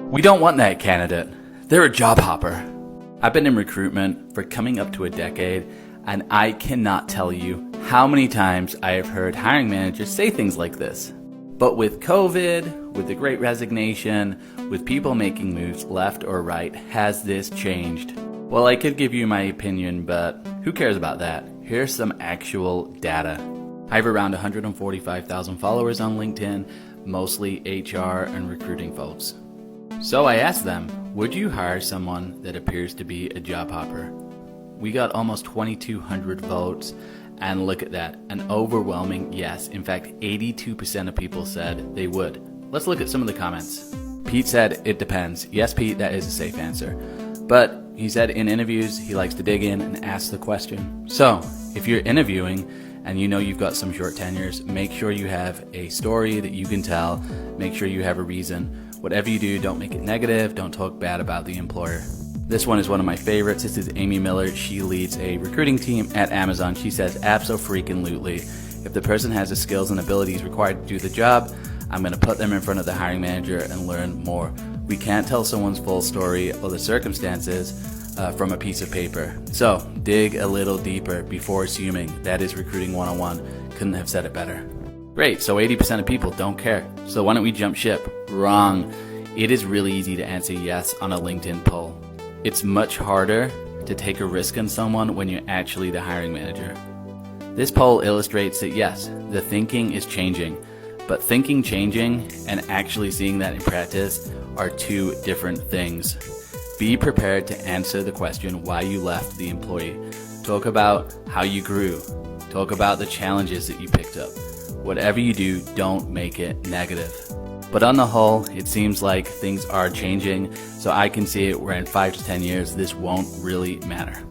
We don't want that candidate. They're a job hopper. I've been in recruitment for coming up to a decade, and I cannot tell you how many times I have heard hiring managers say things like this. But with COVID, with the Great Resignation, with people making moves left or right, has this changed? Well, I could give you my opinion, but who cares about that? Here's some actual data. I have around 145,000 followers on LinkedIn, mostly HR and recruiting folks. So I asked them, would you hire someone that appears to be a job hopper? We got almost 2,200 votes, and look at that, an overwhelming yes. In fact, 82% of people said they would. Let's look at some of the comments. Pete said, it depends. Yes, Pete, that is a safe answer. But he said in interviews, he likes to dig in and ask the question. So if you're interviewing and you know you've got some short tenures, make sure you have a story that you can tell. Make sure you have a reason. Whatever you do, don't make it negative. Don't talk bad about the employer. This one is one of my favorites. This is Amy Miller. She leads a recruiting team at Amazon. She says, abso-freaking-lutely. If the person has the skills and abilities required to do the job, I'm going to put them in front of the hiring manager and learn more. We can't tell someone's full story or the circumstances from a piece of paper. So dig a little deeper before assuming. That is recruiting 101. Couldn't have said it better. Great, so 80% of people don't care. So why don't we jump ship? Wrong. It is really easy to answer yes on a LinkedIn poll. It's much harder to take a risk on someone when you're actually the hiring manager. This poll illustrates that yes, the thinking is changing, but thinking changing and actually seeing that in practice are two different things. Be prepared to answer the question why you left the employee. Talk about how you grew. Talk about the challenges that you picked up. Whatever you do, don't make it negative. But on the whole, it seems like things are changing, so I can see it where in 5 to 10 years, this won't really matter.